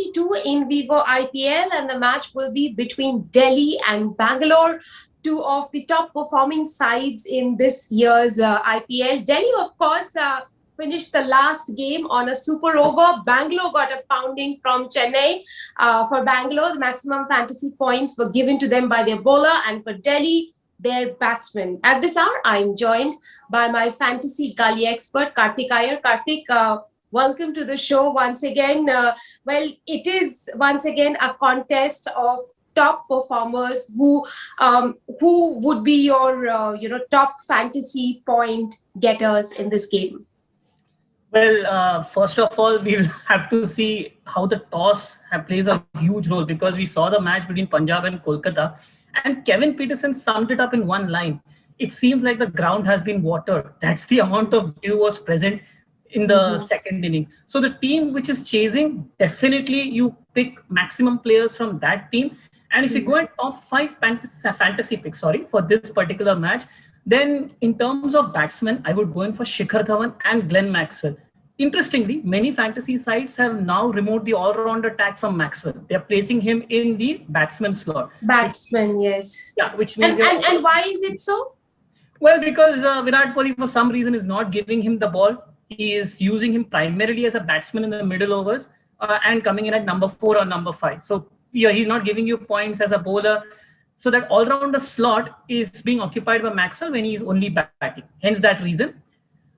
22 in Vivo IPL, and the match will be between Delhi and Bangalore, two of the top performing sides in this year's IPL. Delhi, of course, finished the last game on a super over. Bangalore got a pounding from Chennai. For Bangalore, the maximum fantasy points were given to them by their bowler, and for Delhi, their batsman. At this hour, I'm joined by my fantasy gully expert, Karthik Iyer. Karthik, welcome to the show once again. Well, it is once again a contest of top performers who would be your top fantasy point getters in this game. Well, first of all, we'll have to see how the toss plays a huge role, because we saw the match between Punjab and Kolkata, and Kevin Peterson summed it up in one line. It seems like the ground has been watered. That's the amount of dew was present in the second inning. So the team which is chasing, definitely you pick maximum players from that team. And if you go at top 5 fantasy picks, for this particular match, then in terms of batsmen, I would go in for Shikhar Dhawan and Glenn Maxwell. Interestingly, many fantasy sites have now removed the all-round attack from Maxwell. They're placing him in the batsman slot. Batsman, yes. Yeah, which means... And why is it so? Well, because Virat Kohli, for some reason, is not giving him the ball. He is using him primarily as a batsman in the middle overs and coming in at number 4 or number 5. So, yeah, he's not giving you points as a bowler. So that all-rounder slot is being occupied by Maxwell when he's only batting. Hence that reason.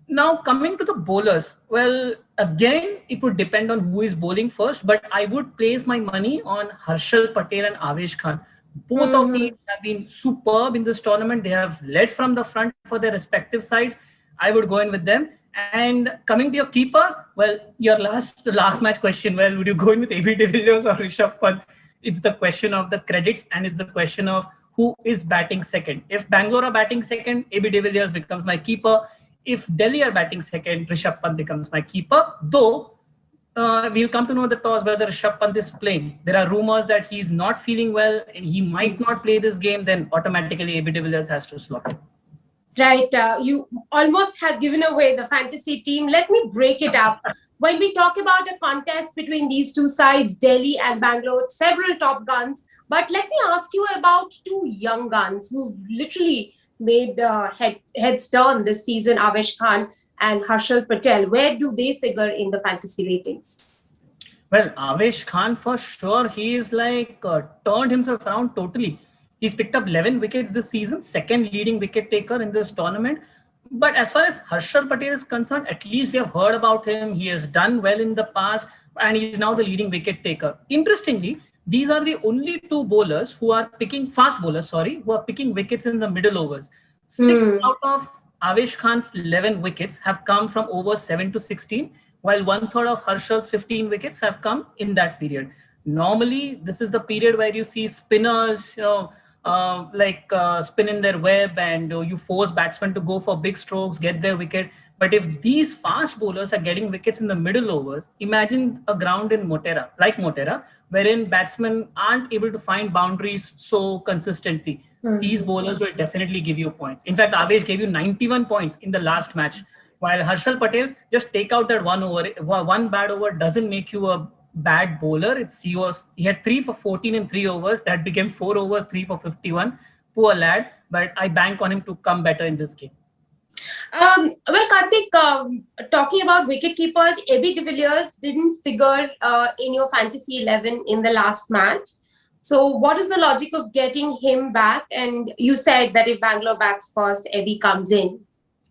Now, coming to the bowlers, well, again, it would depend on who is bowling first, but I would place my money on Harshal Patel and Avesh Khan. Both of these have been superb in this tournament. They have led from the front for their respective sides. I would go in with them. And coming to your keeper, well, your last match question, well, would you go in with AB de Villiers or Rishabh Pant? It's the question of the credits, and it's the question of who is batting second. If Bangalore are batting second, AB de Villiers becomes my keeper. If Delhi are batting second, Rishabh Pant becomes my keeper. Though, we'll come to know the toss whether Rishabh Pant is playing. There are rumors that he's not feeling well and he might not play this game. Then automatically AB de Villiers has to slot in. Right. You almost have given away the fantasy team. Let me break it up. When we talk about a contest between these two sides, Delhi and Bangalore, several top guns. But let me ask you about two young guns who've literally made heads turn this season, Avesh Khan and Harshal Patel. Where do they figure in the fantasy ratings? Well, Avesh Khan, for sure, he is turned himself around totally. He's picked up 11 wickets this season, second leading wicket taker in this tournament. But as far as Harshal Patel is concerned, at least we have heard about him. He has done well in the past, and he is now the leading wicket taker. Interestingly, these are the only two bowlers who are picking who are picking wickets in the middle overs. 6 out of Avesh Khan's 11 wickets have come from overs 7 to 16, while 1/3 of Harshal's 15 wickets have come in that period. Normally, this is the period where you see spinners, spin in their web, and you force batsmen to go for big strokes, get their wicket. But if these fast bowlers are getting wickets in the middle overs, imagine a ground in Motera, wherein batsmen aren't able to find boundaries so consistently. These bowlers will definitely give you points. In fact, Avesh gave you 91 points in the last match, while Harshal Patel, just take out that one bad over doesn't make you a bad bowler. He had 3 for 14 in 3 overs. That became 4 overs, 3 for 51. Poor lad, but I bank on him to come better in this game. Well, Karthik, talking about wicket keepers, AB de Villiers didn't figure in your fantasy 11 in the last match. So what is the logic of getting him back? And you said that if Bangalore bats first, AB comes in.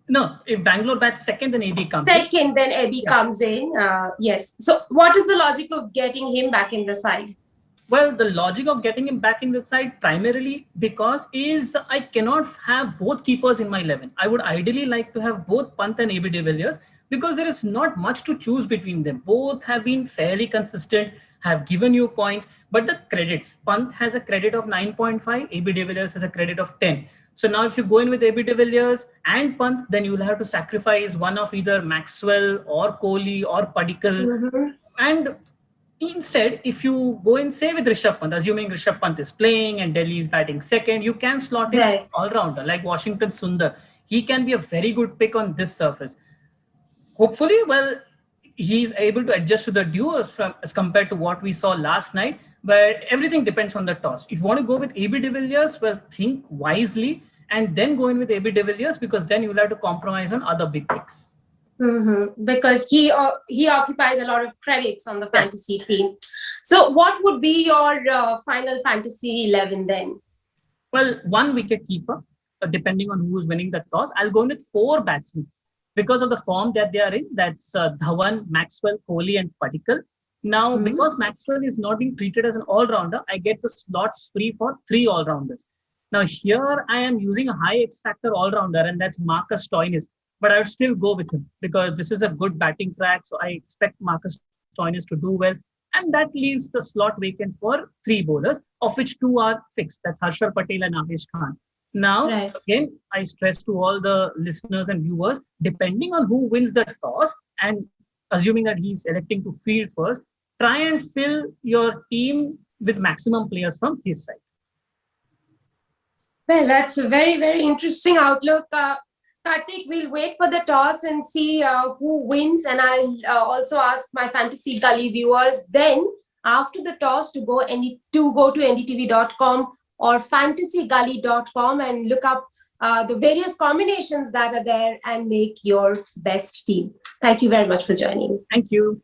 No, if Bangalore bats second, then AB comes in. Second, then AB comes in. Yes. So what is the logic of getting him back in the side? Well, the logic of getting him back in the side primarily because I cannot have both keepers in my 11. I would ideally like to have both Pant and AB de Villiers because there is not much to choose between them. Both have been fairly consistent, have given you points, but the credits, Pant has a credit of 9.5, AB de Villiers has a credit of 10. So now if you go in with AB de Villiers and Pant, then you will have to sacrifice one of either Maxwell or Kohli or Padikkal. And instead, if you go in, say with Rishabh Pant, assuming Rishabh Pant is playing and Delhi is batting second, you can slot in an all-rounder like Washington Sundar. He can be a very good pick on this surface. Hopefully, well, he's able to adjust to the duo as compared to what we saw last night, where everything depends on the toss. If you want to go with AB de Villiers, well, think wisely and then go in with AB de Villiers, because then you'll have to compromise on other big picks. Because he occupies a lot of credits on the fantasy team. So what would be your final fantasy 11 then? Well, one wicket keeper, depending on who's winning the toss. I'll go in with 4 batsmen because of the form that they are in. That's Dhawan, Maxwell, Kohli, and Padikkal. Now, because Maxwell is not being treated as an all-rounder, I get the slots free for 3 all-rounders. Now, here I am using a high X-factor all-rounder, and that's Marcus Stoinis. But I would still go with him because this is a good batting track. So I expect Marcus Stoinis to do well. And that leaves the slot vacant for 3 bowlers, of which 2 are fixed. That's Harshal Patel and Avesh Khan. Now, again, I stress to all the listeners and viewers, depending on who wins the toss and assuming that he's electing to field first, try and fill your team with maximum players from his side. Well, that's a very, very interesting outlook. Karthik, we'll wait for the toss and see who wins. And I'll also ask my Fantasy Gully viewers then, after the toss, to go to ndtv.com or fantasygully.com and look up the various combinations that are there and make your best team. Thank you very much for joining. Thank you.